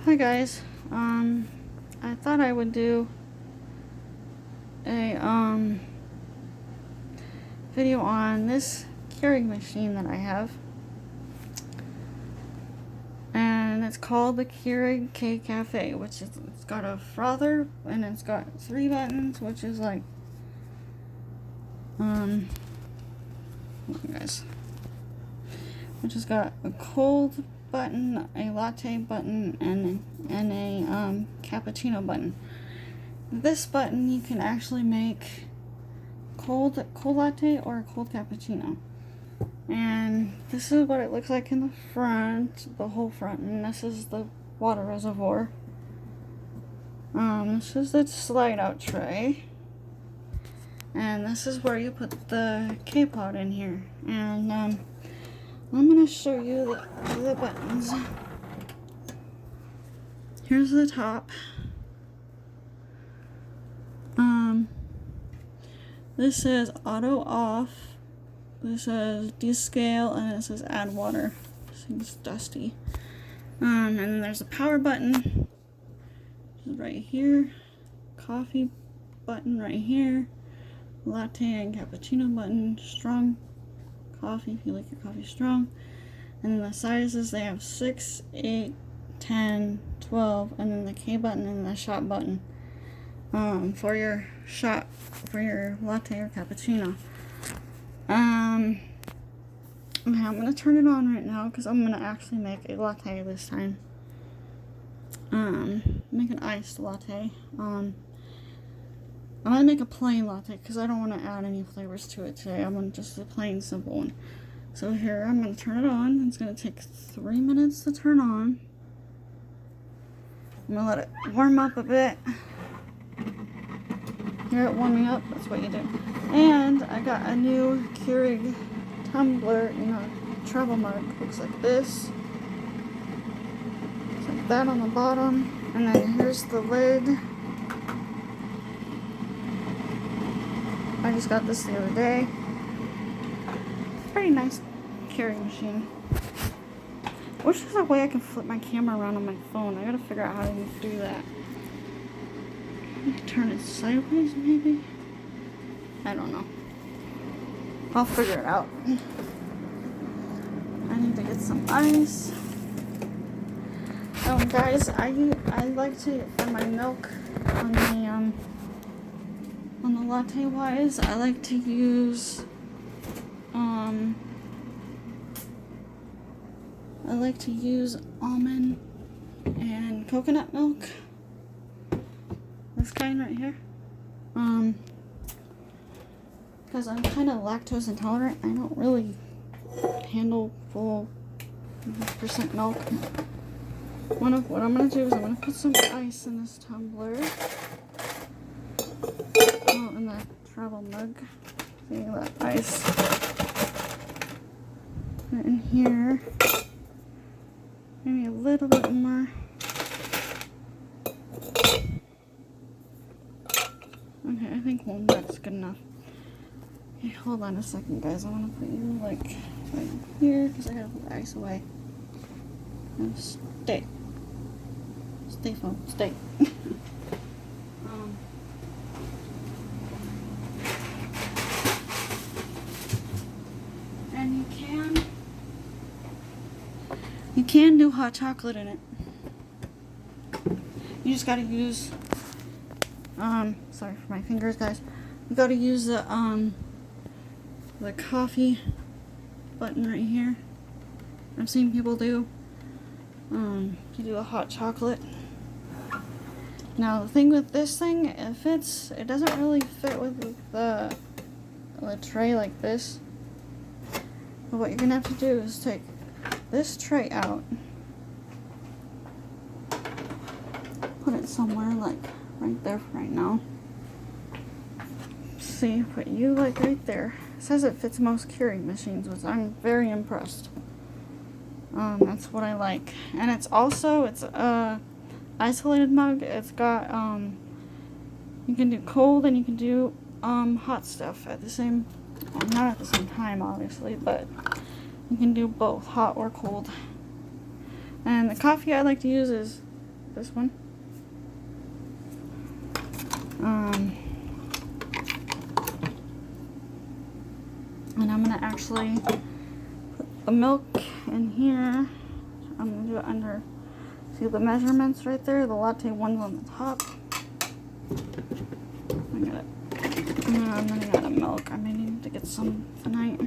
Hi guys. I thought I would do a video on this Keurig machine that I have. And it's called the Keurig K Cafe, which is it's got a frother and it's got 3 buttons, which is like guys. Which has got a cold button, a latte button, and a cappuccino button. This button you can actually make cold latte or a cold cappuccino. And this is what it looks like in the front, the whole front, and this is the water reservoir. This is the slide out tray. And this is where you put the K-pot in here. And I'm going to show you the buttons. Here's the top. This says auto off. This says descale, and it says add water. This thing's dusty. And then there's a power button. Which is right here. Coffee button right here. Latte and cappuccino button. Strong coffee if you like your coffee strong. And then the sizes, they have 6, 8, 10, 12, and then the K button and the shot button for your shot, for your latte or cappuccino. Okay, I'm gonna turn it on right now because I'm gonna actually make a latte this time. Make an iced latte. I'm gonna make a plain latte because I don't want to add any flavors to it today. I want just a plain, simple one. So here, I'm gonna turn it on. It's gonna take 3 minutes to turn on. I'm gonna let it warm up a bit. Hear it warming up? That's what you do. And I got a new Keurig tumbler, travel mug. Looks like this. It's like that on the bottom. And then here's the lid. I just got this the other day. Pretty nice Keurig machine. I wish there's a way I can flip my camera around on my phone. I gotta figure out how to do that. Turn it sideways, maybe? I don't know. I'll figure it out. I need to get some ice. Guys, I like to, for my milk on the latte wise, I like to use almond and coconut milk. This kind right here. Because I'm kind of lactose intolerant. I don't really handle full % milk. What I'm going to do is I'm going to put some ice in this tumbler. Oh, in the travel mug. See that ice. Put it in here. Maybe a little bit more. Okay, I think that's good enough. Okay, hold on a second, guys. I want to put you like right here because I gotta put the ice away. Now stay. Stay, phone. Stay. And you can do hot chocolate in it. You just gotta use, sorry for my fingers, guys. You gotta use the coffee button right here. I've seen people do, to do a hot chocolate. Now the thing with this thing, it doesn't really fit with the tray like this. But what you're gonna have to do is take this tray out. Put it somewhere like right there for right now. See, put you like right there. It says it fits most Keurig machines, which I'm very impressed. That's what I like. And it's a isolated mug. It's got you can do cold and you can do hot stuff at the same, well, not at the same time obviously, but you can do both, hot or cold. And the coffee I like to use is this one. And I'm gonna actually put the milk in here. I'm gonna do it under, see the measurements right there? The latte one's on the top. I'm running out of milk. I may need to get some tonight.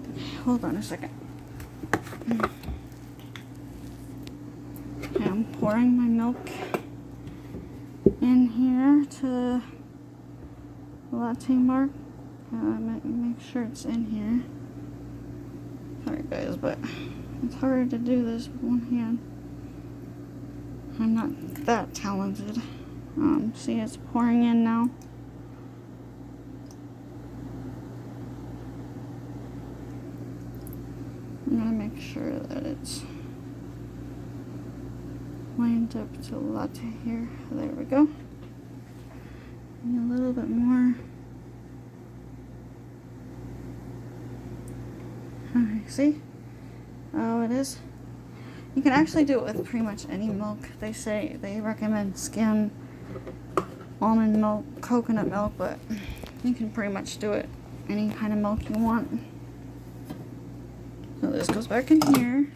Okay, hold on a second. Okay, I'm pouring my milk in here to the latte mark. Make sure it's in here. Sorry guys, but it's hard to do this with one hand. I'm not that talented. See, it's pouring in now. I'm gonna make sure that it's lined up to the latte here. There we go. And a little bit more. Okay, see how it is? You can actually do it with pretty much any milk. They recommend skim, almond milk, coconut milk, but you can pretty much do it any kind of milk you want. So this goes back in here.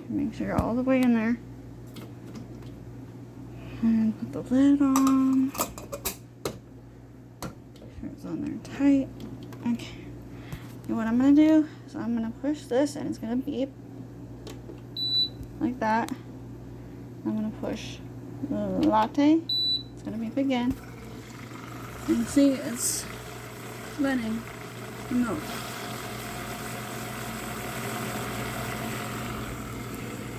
Make sure you're all the way in there. And put the lid on. Make sure it's on there tight. Okay. And what I'm gonna do is I'm gonna push this and it's gonna beep. Like that. I'm gonna push the latte. It's gonna beep again. And see, it's letting the milk.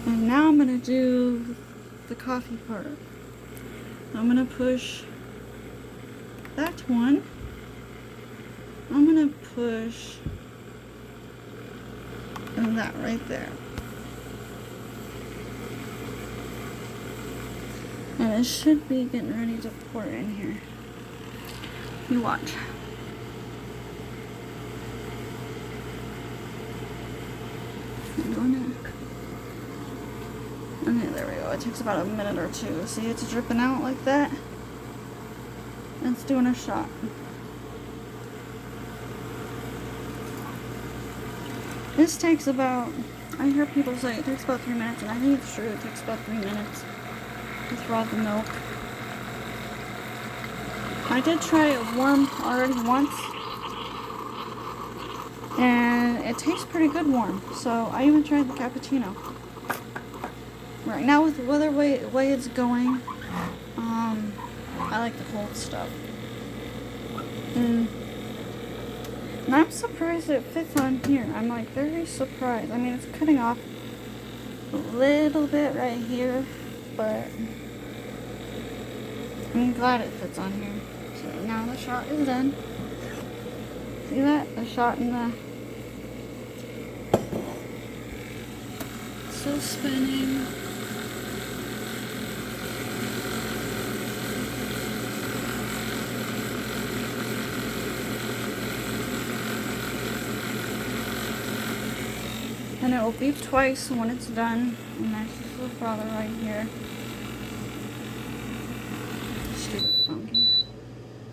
And now I'm gonna do the coffee part. I'm gonna push that one. I'm gonna push that right there. And it should be getting ready to pour in here. You watch. I'm doing it. Okay, there we go. It takes about a minute or two. See, it's dripping out like that. It's doing a shot. This takes about, I hear people say it takes about 3 minutes, and I think it's true. It takes about 3 minutes to thaw the milk. I did try it warm already once, and it tastes pretty good warm. So I even tried the cappuccino. Right now, with the weather way it's going, I like the cold stuff. And I'm surprised it fits on here. I'm like very surprised. I mean, it's cutting off a little bit right here, but I'm glad it fits on here. So now the shot is done. See that? The shot in the... Still spinning. And it will beep twice when it's done. And there's this little frother right here. Stupid funky.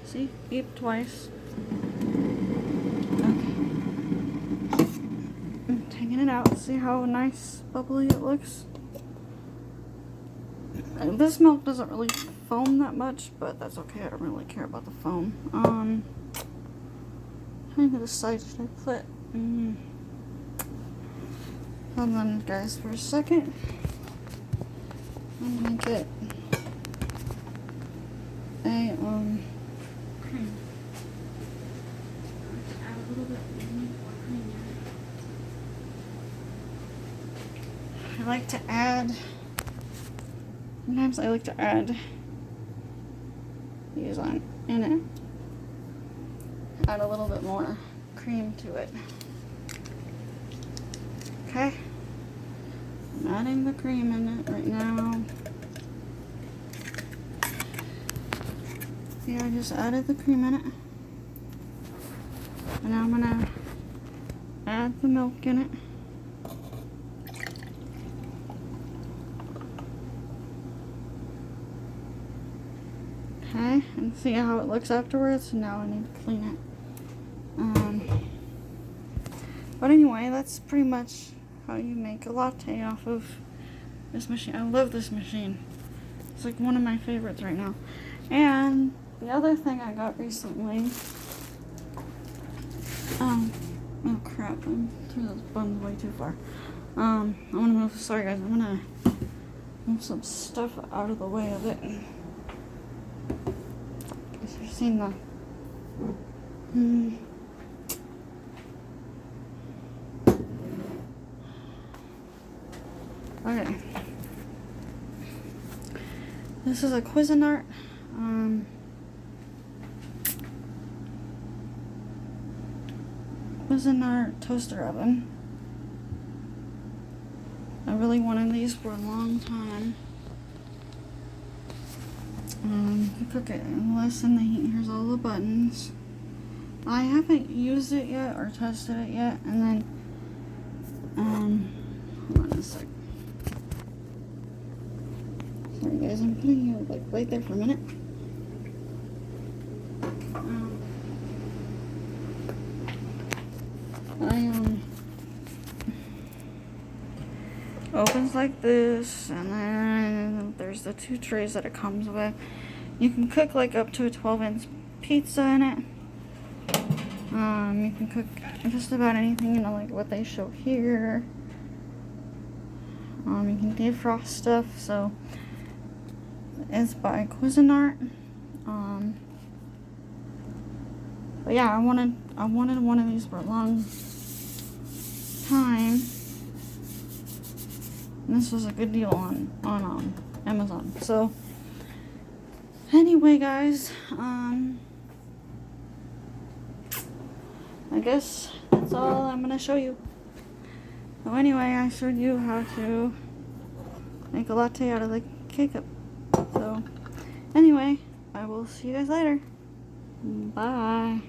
See? Beep twice. Okay. I'm taking it out. See how nice bubbly it looks? And this milk doesn't really foam that much, but that's okay. I don't really care about the foam. Trying to decide, should I put... Hold on, guys, for a second. I'm gonna get a cream. Add a little bit more cream in. I like to add. Sometimes I like to add these on in it. Add a little bit more cream to it. Okay, I'm adding the cream in it right now. See, I just added the cream in it. And now I'm gonna add the milk in it. Okay, and see how it looks afterwards. Now I need to clean it. But anyway, that's pretty much how you make a latte off of this machine. I love this machine. It's like one of my favorites right now. And the other thing I got recently, oh crap, I threw those buttons way too far. I'm gonna move, sorry guys, I'm gonna move some stuff out of the way of it. Guess you've seen the, okay. This is a Cuisinart. Cuisinart toaster oven. I really wanted these for a long time. You cook it in less than the heat. Here's all the buttons. I haven't used it yet or tested it yet. And then, hold on a sec. Sorry guys, I'm putting you like right there for a minute. Opens like this, and then there's the 2 trays that it comes with. You can cook like up to a 12-inch pizza in it. You can cook just about anything, you know, like what they show here. You can defrost stuff. So it's by Cuisinart. But yeah, I wanted one of these for a long time. And this was a good deal on Amazon. So anyway, guys, I guess that's all I'm gonna show you. So anyway, I showed you how to make a latte out of the K-cup. So anyway, I will see you guys later. Bye.